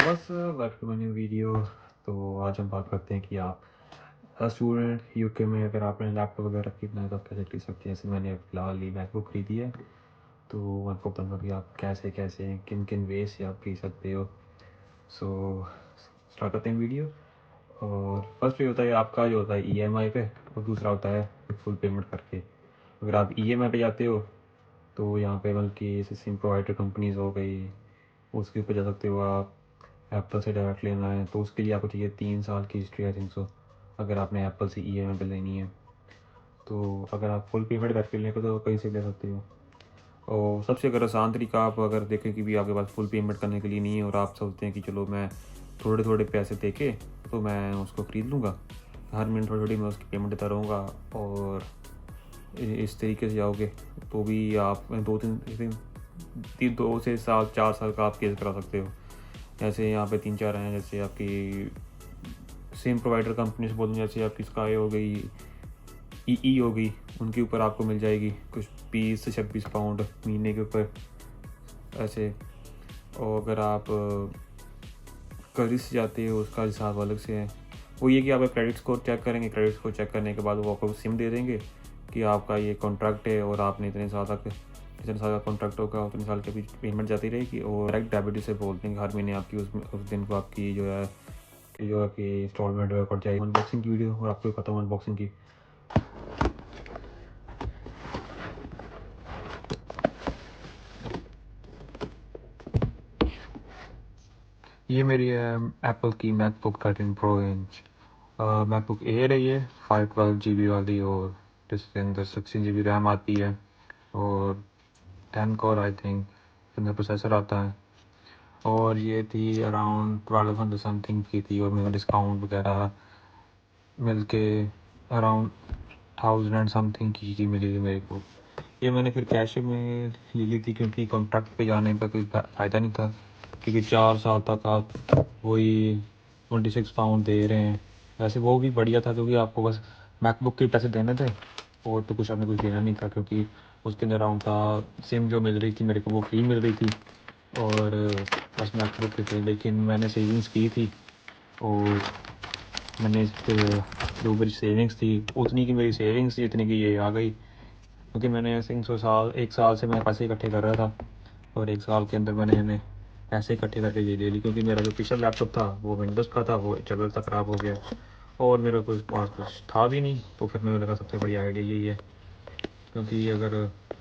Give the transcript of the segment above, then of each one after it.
बस welcome to my new video. तो आज हम बात करते हैं कि आप स्टूडेंट यूके में अगर आपने लैपटॉप वगैरह खरीदना है तो आप कैसे खरीद सकते हैं। जैसे मैंने फ़िलहाल ही मैकबुक खरीदी है, तो मैं आपको बताऊँगा कि आप कैसे कैसे किन किन वे से आप खरीद सकते हो। सो स्टार्ट करते हैं वीडियो। और फर्स्ट वे होता है आपका जो होता है ईएमआई पे, और दूसरा होता है फुल पेमेंट करके। अगर आप ईएमआई पे जाते हो तो यहाँ पे बल्कि सिम प्रोवाइडर कंपनीज़ हो गई, उसके ऊपर जा सकते हो आप। एप्पल से डायरेक्ट लेना है तो उसके लिए आपको चाहिए 3 साल की हिस्ट्री आई थिंक सो, अगर आपने एप्पल से ईएमआई पे लेनी है। तो अगर आप फुल पेमेंट करके लेंगे तो कहीं से ले सकते हो। और सबसे अगर आसान तरीका आप अगर देखें कि भी आपके पास फुल पेमेंट करने के लिए नहीं है और आप सोचते हैं कि चलो मैं थोड़े थोड़े पैसे दे के तो मैं उसको ख़रीद लूँगा, हर महीने थोड़ी थोड़ी मैं उसकी पेमेंट देता रहूँगा, और इस तरीके से जाओगे तो भी आप 2 से 4 साल का आप केस करा सकते हो। जैसे यहाँ पे 3-4 हैं, जैसे आपकी सिम प्रोवाइडर कंपनी से बोलूँ, जैसे आपकी स्काई हो गई, ईई हो गई, उनके ऊपर आपको मिल जाएगी कुछ 20 से 26 पाउंड महीने के ऊपर ऐसे। और अगर आप कर्ज से जाते हो उसका हिसाब अलग से है। वो ये कि आप क्रेडिट स्कोर चेक करेंगे, क्रेडिट स्कोर चेक करने के बाद वो आपको सिम दे देंगे कि आपका ये कॉन्ट्रैक्ट है और आपने इतने साल का कॉन्ट्रैक्ट होगा, उतने साल के बीच पेमेंट जाती रहेगी। और डायरेक्ट डेबिट से बोलते हैं हर महीने आपकी उस दिन को आपकी जो आपकी इंस्टॉलमेंट कट जाएगी। अनबॉक्सिंग की वीडियो, और आपको पता है अनबॉक्सिंग की। ये मेरी एप्पल की MacBook 13 pro inch MacBook air है। ये 512 GB वाली, और जिसके अंदर 16 GB रैम आती है और 10 कोर आई थिंक अंदर प्रोसेसर आता है। और ये थी अराउंड 1200 समथिंग की थी, और मेरा डिस्काउंट वगैरह मिल के अराउंड 1000 एंड समथिंग की मिली थी मेरे को। ये मैंने फिर कैश में ले ली थी क्योंकि कॉन्ट्रैक्ट पे जाने का कोई फ़ायदा नहीं था, क्योंकि 4 साल तक आप वही 26 पाउंड दे रहे हैं। वैसे वो भी बढ़िया था क्योंकि आपको बस मैकबुक के पैसे देने थे और तो कुछ आपने कुछ देना नहीं था, क्योंकि उसके अंदर अराउंड था सिम जो मिल रही थी मेरे को वो फ्री मिल रही थी, और बस मैकबुक के थे। लेकिन मैंने सेविंग्स की थी, और मैंने जो मेरी सेविंग्स थी उतनी की मेरी सेविंग्स थी, इतनी की ये आ गई। क्योंकि मैंने आई थिंक सो एक साल से मैं पैसे इकट्ठे कर रहा था, और 1 साल के अंदर मैंने पैसे इकट्ठे करके ये ले ली। क्योंकि मेरा जो पिछला लैपटॉप था वो विंडोज़ का था, वो चल था ख़राब हो गया, और मेरा कुछ पास कुछ था भी नहीं। तो फिर मेरे लगा सबसे बढ़िया आइडिया यही है, क्योंकि अगर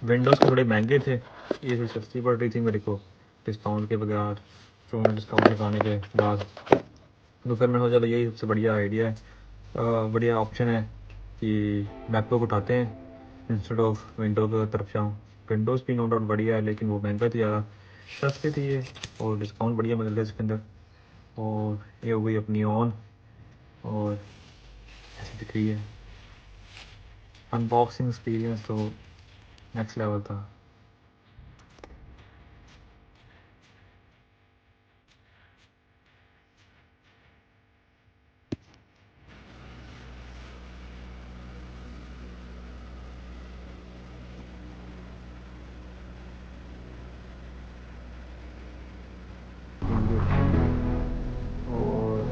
विंडोज़ के थोड़े महंगे थे, ये थोड़ी सस्ती पड़ रही थी मेरे को डिस्काउंट के बगैर, तो मैंने डिस्काउंट लगाने के बाद तो फिर मैंने सोचा चलो यही सबसे बढ़िया आइडिया है, बढ़िया ऑप्शन है कि मैकबुक उठाते हैं इंस्टेड ऑफ विंडोज़ की तरफ जाऊँ। विंडोज़ भी नो डाउट बढ़िया है, लेकिन वो महंगा थी ज़्यादा, सस्ती थी ये, और डिस्काउंट बढ़िया मिल रहा है इसके अंदर। और ये हो गई अपनी ऑन, और ऐसी दिख रही है। अनबॉक्सिंग एक्सपीरियंस तो नेक्स्ट लेवल था। और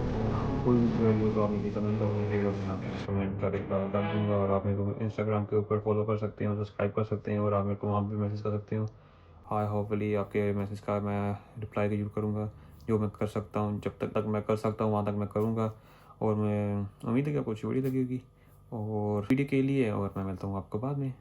कोई वैल्यू तो आप नहीं कमेंट करेगा, मैं आपको कमेंट करेगा कर दूँगा। और आप मेरे को इंस्टाग्राम के ऊपर फॉलो कर सकते हो, सब्सक्राइब कर सकते हैं, और आप मेरे को वहाँ पे मैसेज कर सकते हो। हाय, होपफुली आपके मैसेज का मैं रिप्लाई ज़रूर करूँगा, जो मैं कर सकता हूँ। जब तक मैं कर सकता हूँ वहाँ तक मैं करूँगा। और मैं उम्मीद है कि आपको अच्छी वीडियो लगेगी और वीडियो के लिए, और मैं मिलता हूँ आपको बाद में।